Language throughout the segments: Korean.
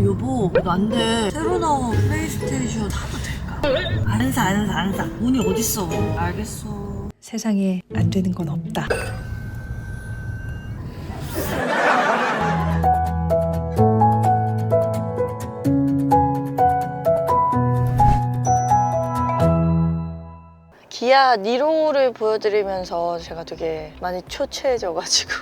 여보 이거 안돼. 새로 나온 플레이스테이션 사도 될까? 안 사. 돈이 어딨어. 알겠어. 세상에 안 되는 건 없다. 기아 니로를 보여드리면서 제가 되게 많이 초췌해져가지고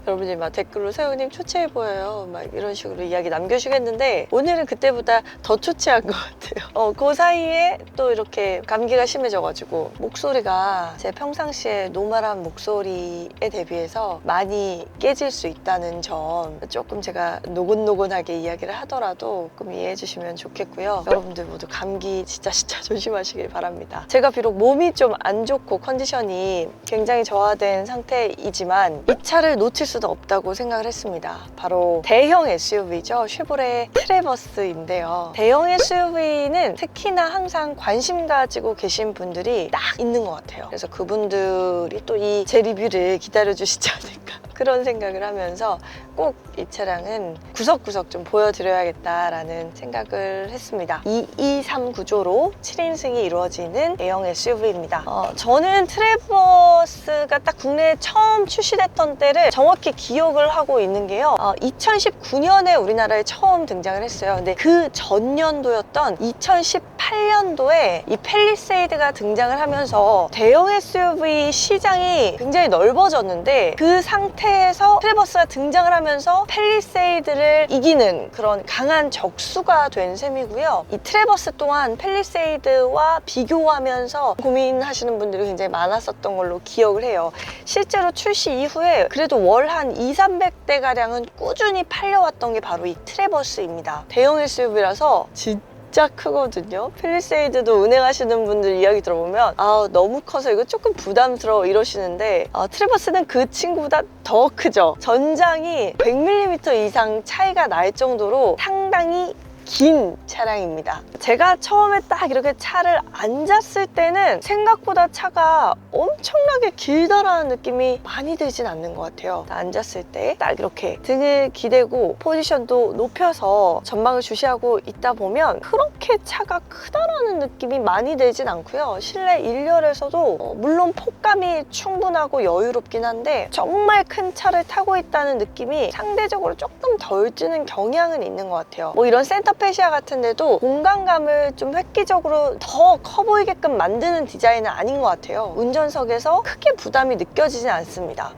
여러분이 막 댓글로 세영님 초췌해 보여요 막 이런 식으로 이야기 남겨주겠는데 오늘은 그때보다 더 초췌한 것 같아요. 그 사이에 또 이렇게 감기가 심해져가지고 목소리가 제 평상시에 노멀한 목소리에 대비해서 많이 깨질 수 있다는 점 조금 제가 노곤노곤하게 이야기를 하더라도 조금 이해해 주시면 좋겠고요. 여러분들 모두 감기 진짜 조심하시길 바랍니다. 제가 비록 몸이 좀 안 좋고 컨디션이 굉장히 저하된 상태이지만 이 차를 놓칠 수도 없다고 생각을 했습니다. 바로 대형 SUV죠. 쉐보레 트래버스인데요. 대형 SUV는 특히나 항상 관심 가지고 계신 분들이 딱 있는 것 같아요. 그래서 그분들이 또 이 제 리뷰를 기다려 주시지 않을까 그런 생각을 하면서 꼭 이 차량은 구석구석 좀 보여드려야겠다라는 생각을 했습니다. 223 구조로 7인승이 이루어지는 대형 SUV입니다. 저는 트래버스가 딱 국내에 처음 출시됐던 때를 정확히 기억을 하고 있는 게요. 2019년에 우리나라에 처음 등장을 했어요. 근데 그 전년도였던 2018년도에 이 팰리세이드가 등장을 하면서 대형 SUV 시장이 굉장히 넓어졌는데 그 상태에서 트래버스가 등장을 하면서 팰리세이드를 이기는 그런 강한 적수가 된 셈이고요. 이 트래버스 또한 팰리세이드와 비교하면서 고민하시는 분들이 굉장히 많았었던 걸로 기억을 해요. 실제로 출시 이후에 그래도 월 한 200~300대 가량은 꾸준히 팔려왔던 게 바로 이 트래버스입니다. 대형 SUV라서 진짜 크거든요. 팰리세이드도 운행하시는 분들 이야기 들어보면 너무 커서 이거 조금 부담스러워 이러시는데 트래버스는 그 친구보다 더 크죠. 전장이 100mm 이상 차이가 날 정도로 상당히 긴 차량입니다. 제가 처음에 딱 이렇게 차를 앉았을 때는 생각보다 차가 엄청나게 길다라는 느낌이 많이 들진 않는 것 같아요. 앉았을 때 딱 이렇게 등을 기대고 포지션도 높여서 전방을 주시하고 있다 보면 그렇게 차가 크다라는 느낌이 많이 들진 않고요. 실내 1열에서도 물론 폭감이 충분하고 여유롭긴 한데 정말 큰 차를 타고 있다는 느낌이 상대적으로 조금 덜 드는 경향은 있는 것 같아요. 뭐 이런 센터페시아 같은 데도 공간감을 좀 획기적으로 더 커 보이게끔 만드는 디자인은 아닌 것 같아요. 운전석에서 크게 부담이 느껴지진 않습니다.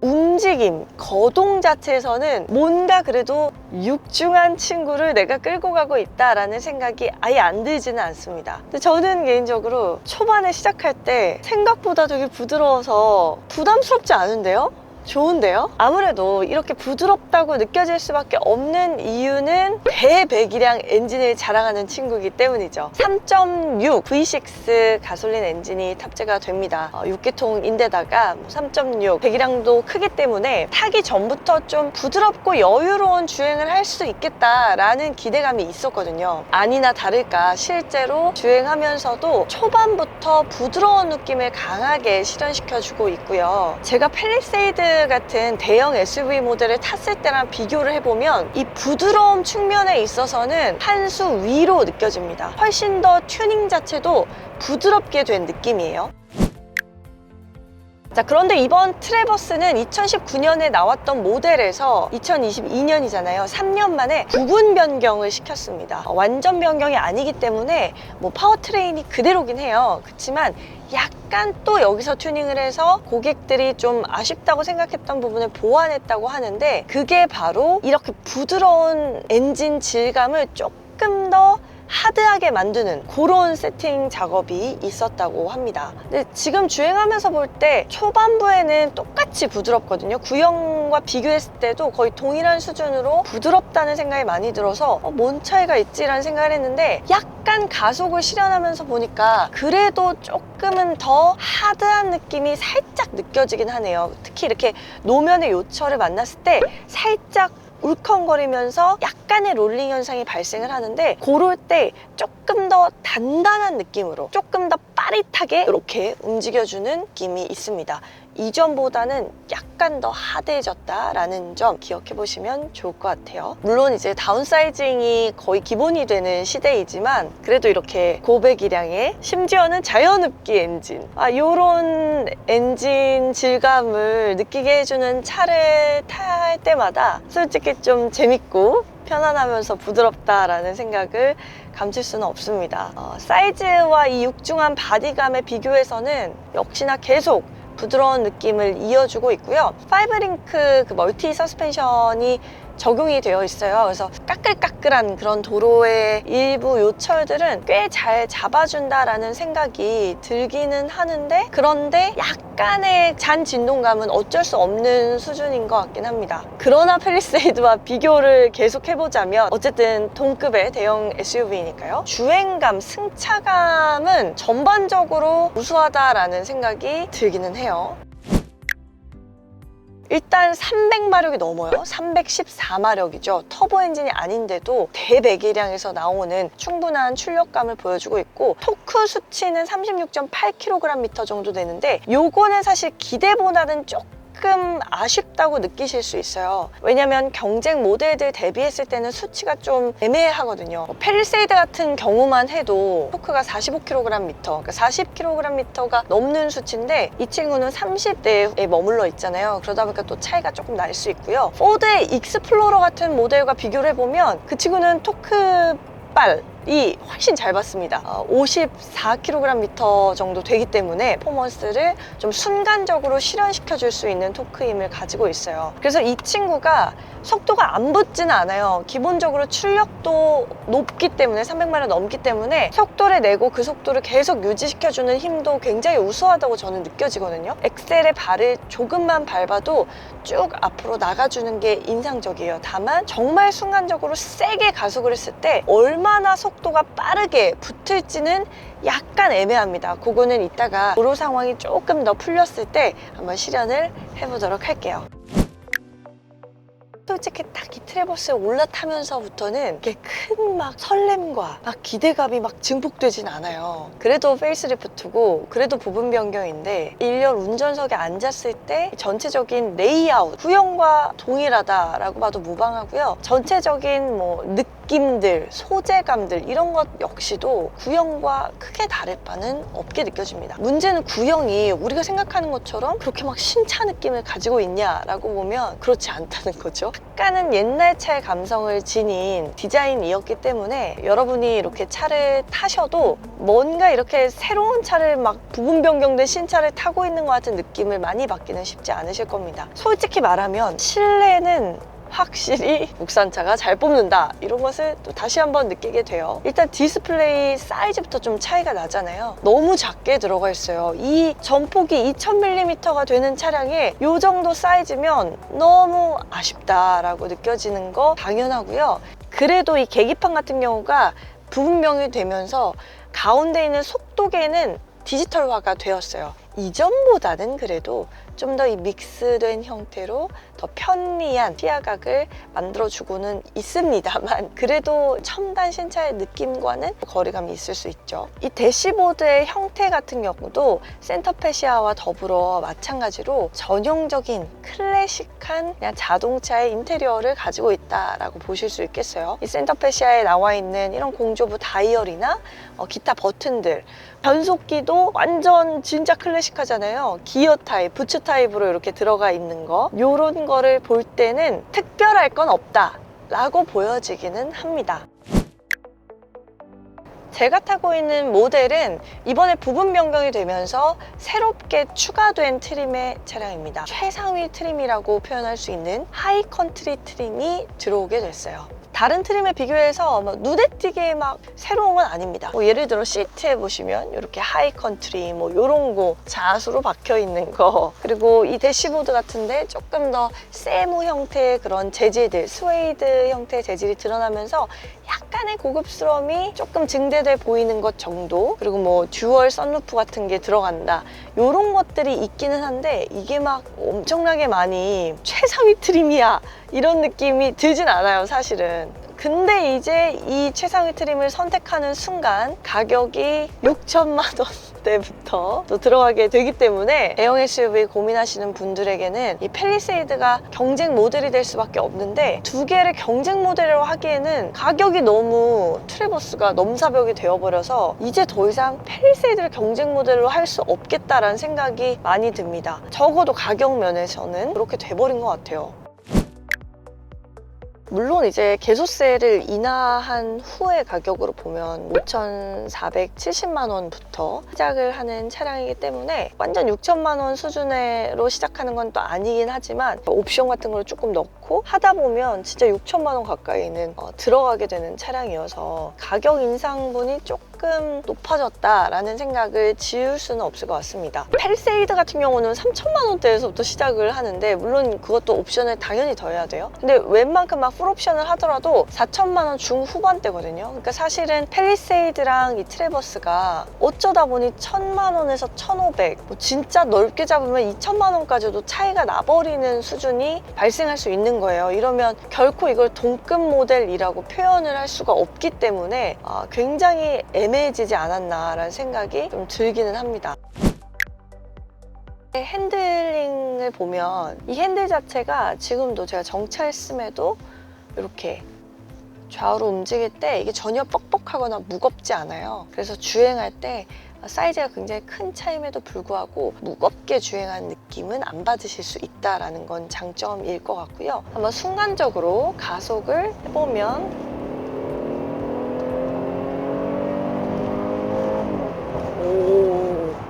움직임, 거동 자체에서는 뭔가 그래도 육중한 친구를 내가 끌고 가고 있다라는 생각이 아예 안 들지는 않습니다. 근데 저는 개인적으로 초반에 시작할 때 생각보다 되게 부드러워서 부담스럽지 않은데요? 좋은데요? 아무래도 이렇게 부드럽다고 느껴질 수밖에 없는 이유는 대배기량 엔진을 자랑하는 친구이기 때문이죠. 3.6 V6 가솔린 엔진이 탑재가 됩니다. 6기통인데다가 3.6 배기량도 크기 때문에 타기 전부터 좀 부드럽고 여유로운 주행을 할 수 있겠다라는 기대감이 있었거든요. 아니나 다를까 실제로 주행하면서도 초반부터 부드러운 느낌을 강하게 실현시켜주고 있고요. 제가 팰리세이드 같은 대형 SUV 모델을 탔을 때랑 비교를 해보면 이 부드러움 측면에 있어서는 한 수 위로 느껴집니다. 훨씬 더 튜닝 자체도 부드럽게 된 느낌이에요. 자, 그런데 이번 트래버스는 2019년에 나왔던 모델에서 2022년이잖아요. 3년 만에 부분 변경을 시켰습니다. 완전 변경이 아니기 때문에 뭐 파워트레인이 그대로긴 해요. 그렇지만 약간 또 여기서 튜닝을 해서 고객들이 좀 아쉽다고 생각했던 부분을 보완했다고 하는데 그게 바로 이렇게 부드러운 엔진 질감을 조금 더 하드하게 만드는 그런 세팅 작업이 있었다고 합니다. 근데 지금 주행하면서 볼 때 초반부에는 똑같이 부드럽거든요. 구형과 비교했을 때도 거의 동일한 수준으로 부드럽다는 생각이 많이 들어서 뭔 차이가 있지라는 생각을 했는데 약간 가속을 실현하면서 보니까 그래도 조금은 더 하드한 느낌이 살짝 느껴지긴 하네요. 특히 이렇게 노면의 요철을 만났을 때 살짝 울컹거리면서 약간의 롤링 현상이 발생을 하는데 그럴 때 조금 더 단단한 느낌으로 조금 더 빠릿하게 이렇게 움직여주는 느낌이 있습니다. 이전보다는 약간 더 하드해졌다라는 점 기억해 보시면 좋을 것 같아요. 물론 이제 다운사이징이 거의 기본이 되는 시대이지만 그래도 이렇게 고배기량의 심지어는 자연흡기 엔진, 요런 엔진 질감을 느끼게 해주는 차를 탈 때마다 솔직히 좀 재밌고 편안하면서 부드럽다라는 생각을 감출 수는 없습니다. 사이즈와 이 육중한 바디감의 비교에서는 역시나 계속 부드러운 느낌을 이어주고 있고요. 5링크 그 멀티 서스펜션이 적용이 되어 있어요. 그래서 까끌까끌한 그런 도로의 일부 요철들은 꽤 잘 잡아준다라는 생각이 들기는 하는데, 그런데 약간의 잔 진동감은 어쩔 수 없는 수준인 것 같긴 합니다. 그러나 팰리세이드와 비교를 계속 해보자면 어쨌든 동급의 대형 SUV니까요. 주행감, 승차감은 전반적으로 우수하다라는 생각이 들기는 해요. 일단 300마력이 넘어요. 314마력이죠. 터보 엔진이 아닌데도 대배기량에서 나오는 충분한 출력감을 보여주고 있고, 토크 수치는 36.8kgm 정도 되는데 요거는 사실 기대보다는 조금 아쉽다고 느끼실 수 있어요. 왜냐면 경쟁 모델들 대비했을 때는 수치가 좀 애매하거든요. 팰리세이드 같은 경우만 해도 토크가 45kgm, 그러니까 40kgm가 넘는 수치인데 이 친구는 30대에 머물러 있잖아요. 그러다 보니까 또 차이가 조금 날 수 있고요. 포드의 익스플로러 같은 모델과 비교를 해보면 그 친구는 토크 빨이 훨씬 잘 받습니다. 54kgm 정도 되기 때문에 퍼포먼스를 좀 순간적으로 실현시켜 줄 수 있는 토크 힘을 가지고 있어요. 그래서 이 친구가 속도가 안 붙지는 않아요. 기본적으로 출력도 높기 때문에 300마력 넘기 때문에 속도를 내고 그 속도를 계속 유지시켜주는 힘도 굉장히 우수하다고 저는 느껴지거든요. 엑셀에 발을 조금만 밟아도 쭉 앞으로 나가주는 게 인상적이에요. 다만 정말 순간적으로 세게 가속을 했을 때 얼마나 속도가 빠르게 붙을지는 약간 애매합니다. 그거는 이따가 도로 상황이 조금 더 풀렸을 때 한번 실현을 해보도록 할게요. 솔직히 딱 이 트래버스에 올라타면서부터는 이렇게 큰 막 설렘과 막 기대감이 막 증폭되진 않아요. 그래도 페이스리프트고 그래도 부분 변경인데 1년 운전석에 앉았을 때 전체적인 레이아웃, 구형과 동일하다라고 봐도 무방하고요. 전체적인 뭐 느낌들, 소재감들 이런 것 역시도 구형과 크게 다를 바는 없게 느껴집니다. 문제는 구형이 우리가 생각하는 것처럼 그렇게 막 신차 느낌을 가지고 있냐라고 보면 그렇지 않다는 거죠. 약간은 옛날 차의 감성을 지닌 디자인이었기 때문에 여러분이 이렇게 차를 타셔도 뭔가 이렇게 새로운 차를 막 부분 변경된 신차를 타고 있는 것 같은 느낌을 많이 받기는 쉽지 않으실 겁니다. 솔직히 말하면 실내는 확실히 국산차가 잘 뽑는다, 이런 것을 또 다시 한번 느끼게 돼요. 일단 디스플레이 사이즈부터 좀 차이가 나잖아요. 너무 작게 들어가 있어요. 이 전폭이 2000mm가 되는 차량에 이 정도 사이즈면 너무 아쉽다라고 느껴지는 거 당연하고요. 그래도 이 계기판 같은 경우가 부분 변경이 되면서 가운데 있는 속도계는 디지털화가 되었어요. 이전보다는 그래도 좀 더 이 믹스된 형태로 더 편리한 시야각을 만들어주고는 있습니다만, 그래도 첨단 신차의 느낌과는 거리감이 있을 수 있죠. 이 대시보드의 형태 같은 경우도 센터 패시아와 더불어 마찬가지로 전형적인 클래식한 그냥 자동차의 인테리어를 가지고 있다라고 보실 수 있겠어요. 이 센터 패시아에 나와 있는 이런 공조부 다이얼이나 기타 버튼들, 변속기도 완전 진짜 클래식하잖아요. 기어 타입, 부츠 타입으로 이렇게 들어가 있는 거, 요런 거를 볼 때는 특별할 건 없다 라고 보여지기는 합니다. 제가 타고 있는 모델은 이번에 부분 변경이 되면서 새롭게 추가된 트림의 차량입니다. 최상위 트림이라고 표현할 수 있는 하이 컨트리 트림이 들어오게 됐어요. 다른 트림에 비교해서 눈에 띄게 막 새로운 건 아닙니다. 예를 들어 시트에 보시면 이렇게 하이 컨트리 뭐 이런 거 자수로 박혀 있는 거, 그리고 이 대시보드 같은데 조금 더 세무 형태의 그런 재질들, 스웨이드 형태의 재질이 드러나면서 약간의 고급스러움이 조금 증대돼 보이는 것 정도, 그리고 뭐 듀얼 선루프 같은 게 들어간다, 이런 것들이 있기는 한데 이게 막 엄청나게 많이 최상위 트림이야 이런 느낌이 들진 않아요. 사실은 근데 이제 이 최상위 트림을 선택하는 순간 가격이 6천만 원대부터 또 들어가게 되기 때문에 대형 SUV 고민하시는 분들에게는 이 팰리세이드가 경쟁 모델이 될 수밖에 없는데 두 개를 경쟁 모델로 하기에는 가격이 너무 트래버스가 넘사벽이 되어버려서 이제 더 이상 팰리세이드를 경쟁 모델로 할 수 없겠다라는 생각이 많이 듭니다. 적어도 가격 면에서는 그렇게 돼버린 것 같아요. 물론 이제 개소세를 인하한 후의 가격으로 보면 5,470만 원부터 시작을 하는 차량이기 때문에 완전 6천만 원 수준으로 시작하는 건 또 아니긴 하지만 옵션 같은 걸 조금 넣고 하다 보면 진짜 6천만 원 가까이는 들어가게 되는 차량이어서 가격 인상분이 조금 높아졌다라는 생각을 지울 수는 없을 것 같습니다. 팰리세이드 같은 경우는 3천만 원대에서부터 시작을 하는데 물론 그것도 옵션을 당연히 더해야 돼요. 근데 웬만큼 막 풀옵션을 하더라도 4천만 원 중후반대거든요. 그러니까 사실은 팰리세이드랑 이 트래버스가 어쩌다 보니 1,000만 원에서 1,500, 뭐 진짜 넓게 잡으면 2천만 원까지도 차이가 나버리는 수준이 발생할 수 있는 거예요. 이러면 결코 이걸 동급 모델이라고 표현을 할 수가 없기 때문에 굉장히 애매해지지 않았나라는 생각이 좀 들기는 합니다. 핸들링을 보면 이 핸들 자체가 지금도 제가 정차했음에도 이렇게 좌우로 움직일 때 이게 전혀 뻑뻑하거나 무겁지 않아요. 그래서 주행할 때 사이즈가 굉장히 큰 차임에도 불구하고 무겁게 주행하는 느낌은 안 받으실 수 있다는 건 장점일 것 같고요. 한번 순간적으로 가속을 해보면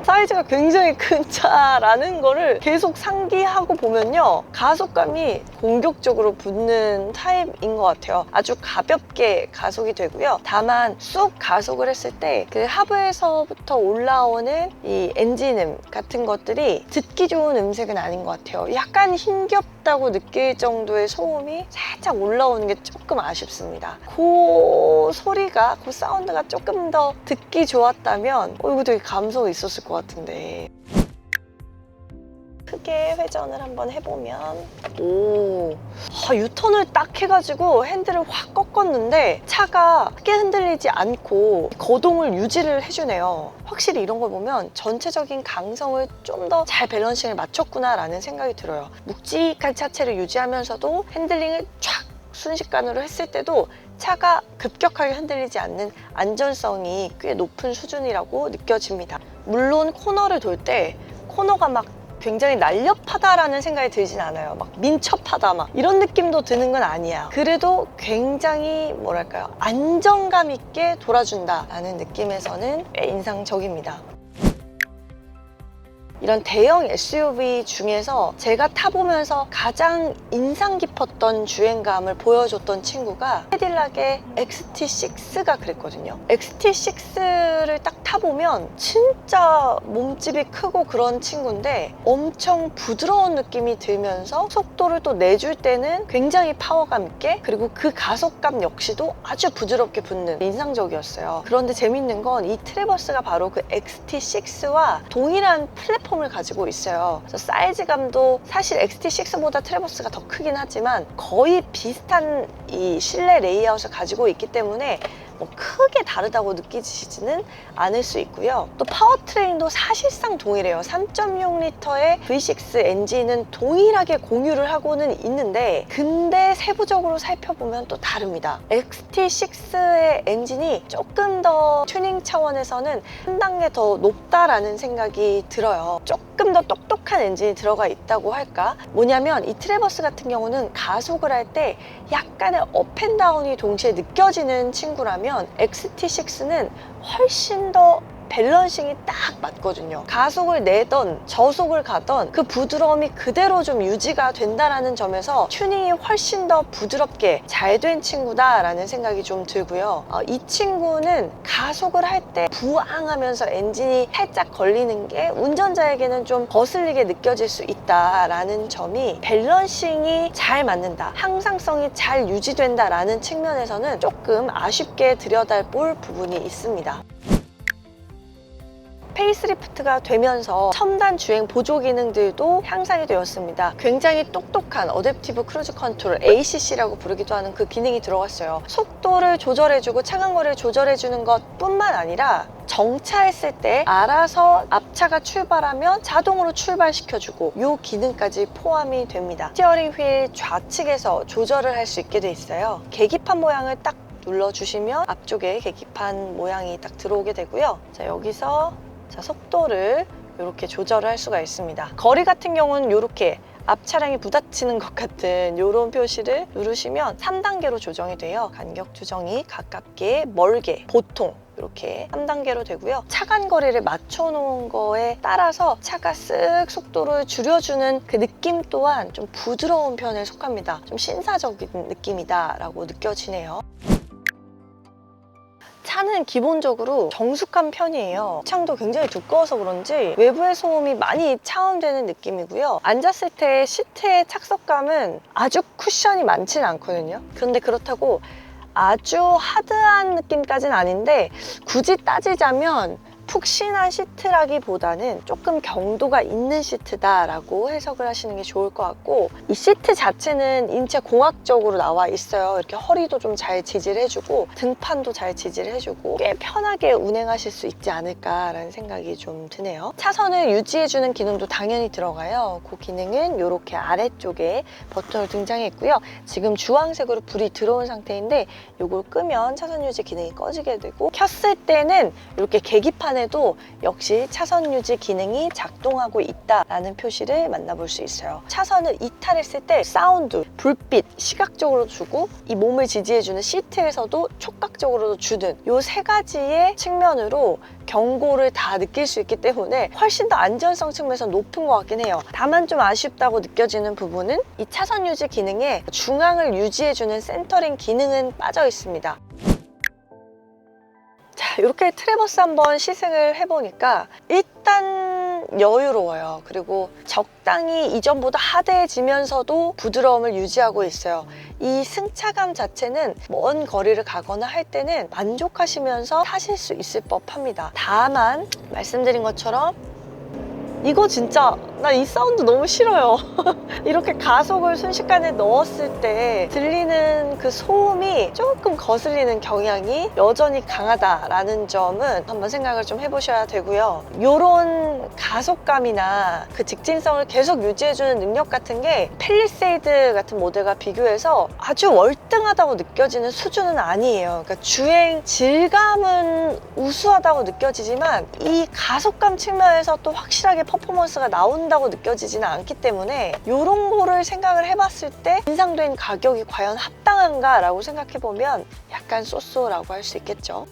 사이즈가 굉장히 큰 차라는 거를 계속 상기하고 보면요, 가속감이 공격적으로 붙는 타입인 것 같아요. 아주 가볍게 가속이 되고요. 다만 쑥 가속을 했을 때 그 하부에서부터 올라오는 이 엔진음 같은 것들이 듣기 좋은 음색은 아닌 것 같아요. 약간 힘겹다고 느낄 정도의 소음이 살짝 올라오는 게 조금 아쉽습니다. 그 소리가, 그 사운드가 조금 더 듣기 좋았다면 이거 되게 감성이 있었을 것 같은데. 크게 회전을 한번 해보면 유턴을 딱 해가지고 핸들을 확 꺾었는데 차가 크게 흔들리지 않고 거동을 유지를 해주네요. 확실히 이런 걸 보면 전체적인 강성을 좀 더 잘 밸런싱을 맞췄구나 라는 생각이 들어요. 묵직한 차체를 유지하면서도 핸들링을 쫙 순식간으로 했을 때도 차가 급격하게 흔들리지 않는 안전성이 꽤 높은 수준이라고 느껴집니다. 물론 코너를 돌 때 코너가 막 굉장히 날렵하다라는 생각이 들진 않아요. 막 민첩하다 막 이런 느낌도 드는 건 아니야. 그래도 굉장히 뭐랄까요, 안정감 있게 돌아준다라는 느낌에서는 꽤 인상적입니다. 이런 대형 SUV 중에서 제가 타보면서 가장 인상 깊었던 주행감을 보여줬던 친구가 캐딜락의 XT6가 그랬거든요. XT6를 딱 타보면 진짜 몸집이 크고 그런 친구인데 엄청 부드러운 느낌이 들면서 속도를 또 내줄 때는 굉장히 파워감 있게, 그리고 그 가속감 역시도 아주 부드럽게 붙는, 인상적이었어요. 그런데 재밌는 건 이 트래버스가 바로 그 XT6와 동일한 플랫폼 을 가지고 있어요. 그래서 사이즈감도 사실 XT6보다 트래버스가 더 크긴 하지만 거의 비슷한 이 실내 레이아웃을 가지고 있기 때문에 뭐 크게 다르다고 느끼지는 않을 수 있고요. 또 파워트레인도 사실상 동일해요. 3.6L의 V6 엔진은 동일하게 공유를 하고는 있는데, 근데 세부적으로 살펴보면 또 다릅니다. XT6의 엔진이 조금 더 튜닝 차원에서는 한 단계 더 높다라는 생각이 들어요. 조금 더 똑똑한 엔진이 들어가 있다고 할까? 뭐냐면 이 트래버스 같은 경우는 가속을 할 때 약간의 업앤다운이 동시에 느껴지는 친구라면 XT6는 훨씬 더 밸런싱이 딱 맞거든요. 가속을 내던 저속을 가던 그 부드러움이 그대로 좀 유지가 된다라는 점에서 튜닝이 훨씬 더 부드럽게 잘 된 친구다라는 생각이 좀 들고요. 이 친구는 가속을 할 때 부앙하면서 엔진이 살짝 걸리는 게 운전자에게는 좀 거슬리게 느껴질 수 있다라는 점이 밸런싱이 잘 맞는다, 항상성이 잘 유지된다라는 측면에서는 조금 아쉽게 들여다볼 부분이 있습니다. 페이스리프트가 되면서 첨단 주행 보조 기능들도 향상이 되었습니다. 굉장히 똑똑한 어댑티브 크루즈 컨트롤 ACC라고 부르기도 하는 그 기능이 들어갔어요. 속도를 조절해주고 차간거리를 조절해주는 것 뿐만 아니라 정차했을 때 알아서 앞차가 출발하면 자동으로 출발시켜주고 이 기능까지 포함이 됩니다. 스티어링 휠 좌측에서 조절을 할 수 있게 돼 있어요. 계기판 모양을 딱 눌러주시면 앞쪽에 계기판 모양이 딱 들어오게 되고요. 자, 여기서 속도를 이렇게 조절을 할 수가 있습니다. 거리 같은 경우는 이렇게 앞 차량이 부딪히는 것 같은 이런 표시를 누르시면 3단계로 조정이 돼요. 간격 조정이 가깝게, 멀게, 보통 이렇게 3단계로 되고요. 차간 거리를 맞춰 놓은 거에 따라서 차가 쓱 속도를 줄여주는 그 느낌 또한 좀 부드러운 편에 속합니다. 좀 신사적인 느낌이다 라고 느껴지네요. 차는 기본적으로 정숙한 편이에요. 창도 굉장히 두꺼워서 그런지 외부의 소음이 많이 차음되는 느낌이고요. 앉았을 때 시트의 착석감은 아주 쿠션이 많지는 않거든요. 그런데 그렇다고 아주 하드한 느낌까지는 아닌데 굳이 따지자면 푹신한 시트라기보다는 조금 경도가 있는 시트다라고 해석을 하시는 게 좋을 것 같고, 이 시트 자체는 인체 공학적으로 나와 있어요. 이렇게 허리도 좀 잘 지지를 해주고 등판도 잘 지지를 해주고 꽤 편하게 운행하실 수 있지 않을까라는 생각이 좀 드네요. 차선을 유지해주는 기능도 당연히 들어가요. 그 기능은 이렇게 아래쪽에 버튼으로 등장했고요. 지금 주황색으로 불이 들어온 상태인데 이걸 끄면 차선 유지 기능이 꺼지게 되고, 켰을 때는 이렇게 계기판에 도 역시 차선 유지 기능이 작동하고 있다라는 표시를 만나볼 수 있어요. 차선을 이탈했을 때 사운드, 불빛, 시각적으로 주고 이 몸을 지지해주는 시트에서도 촉각적으로도 주는 이 세 가지의 측면으로 경고를 다 느낄 수 있기 때문에 훨씬 더 안전성 측면에서 높은 것 같긴 해요. 다만 좀 아쉽다고 느껴지는 부분은 이 차선 유지 기능에 중앙을 유지해주는 센터링 기능은 빠져 있습니다. 자, 이렇게 트래버스 한번 시승을 해보니까 일단 여유로워요. 그리고 적당히 이전보다 하드해지면서도 부드러움을 유지하고 있어요. 이 승차감 자체는 먼 거리를 가거나 할 때는 만족하시면서 타실 수 있을 법합니다. 다만 말씀드린 것처럼 이거 진짜 나 이 사운드 너무 싫어요. 이렇게 가속을 순식간에 넣었을 때 들리는 그 소음이 조금 거슬리는 경향이 여전히 강하다라는 점은 한번 생각을 좀 해보셔야 되고요. 이런 가속감이나 그 직진성을 계속 유지해주는 능력 같은 게 팰리세이드 같은 모델과 비교해서 아주 월등하다고 느껴지는 수준은 아니에요. 그러니까 주행 질감은 우수하다고 느껴지지만 이 가속감 측면에서 또 확실하게 퍼포먼스가 나온다고 느껴지지는 않기 때문에 이런 거를 생각을 해봤을 때 인상된 가격이 과연 합당한가 라고 생각해보면 약간 쏘쏘라고 할 수 있겠죠.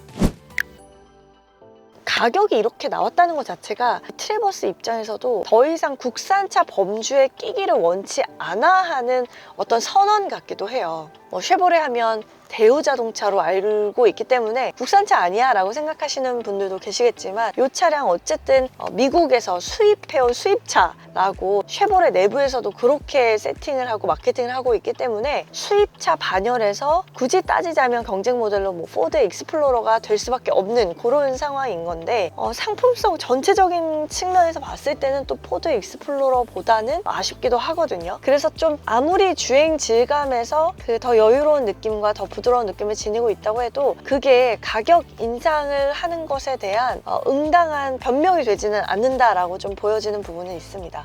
가격이 이렇게 나왔다는 것 자체가 트래버스 입장에서도 더 이상 국산차 범주에 끼기를 원치 않아 하는 어떤 선언 같기도 해요. 쉐보레 하면 대우 자동차로 알고 있기 때문에 국산차 아니야 라고 생각하시는 분들도 계시겠지만 이 차량 어쨌든 미국에서 수입해온 수입차라고 쉐보레 내부에서도 그렇게 세팅을 하고 마케팅을 하고 있기 때문에 수입차 반열에서 굳이 따지자면 경쟁 모델로 포드 익스플로러가 될 수밖에 없는 그런 상황인 건데, 상품성 전체적인 측면에서 봤을 때는 또 포드 익스플로러보다는 아쉽기도 하거든요. 그래서 좀 아무리 주행 질감에서 그 더 여유로운 느낌과 더 부드러운 느낌을 지니고 있다고 해도 그게 가격 인상을 하는 것에 대한 응당한 변명이 되지는 않는다라고 좀 보여지는 부분은 있습니다.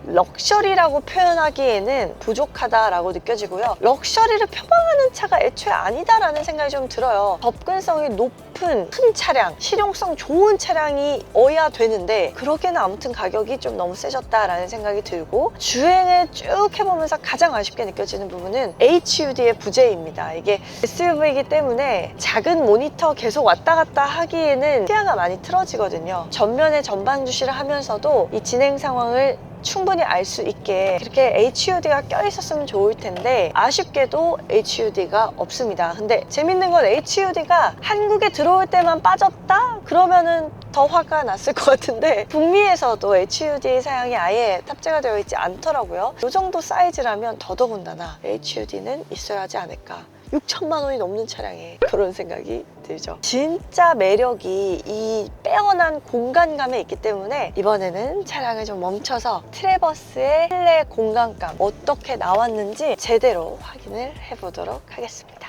럭셔리라고 표현하기에는 부족하다라고 느껴지고요. 럭셔리를 표방하는 차가 애초에 아니다라는 생각이 좀 들어요. 접근성이 높은 큰 차량, 실용성 좋은 차량이어야 되는데 그러기에는 아무튼 가격이 좀 너무 세졌다라는 생각이 들고, 주행을 쭉 해보면서 가장 아쉽게 느껴지는 부분은 HUD의 부재입니다. 이게 SUV이기 때문에 작은 모니터 계속 왔다 갔다 하기에는 시야가 많이 틀어지거든요. 전면에 전방 주시를 하면서도 이 진행 상황을 충분히 알 수 있게 그렇게 HUD가 껴있었으면 좋을 텐데 아쉽게도 HUD가 없습니다. 근데 재밌는 건 HUD가 한국에 들어올 때만 빠졌다? 그러면은 더 화가 났을 것 같은데 북미에서도 HUD 사양이 아예 탑재가 되어 있지 않더라고요. 이 정도 사이즈라면 더더군다나 HUD는 있어야 하지 않을까. 6천만 원이 넘는 차량에 그런 생각이 들죠. 진짜 매력이 이 빼어난 공간감에 있기 때문에 이번에는 차량을 좀 멈춰서 트래버스의 실내 공간감 어떻게 나왔는지 제대로 확인을 해보도록 하겠습니다.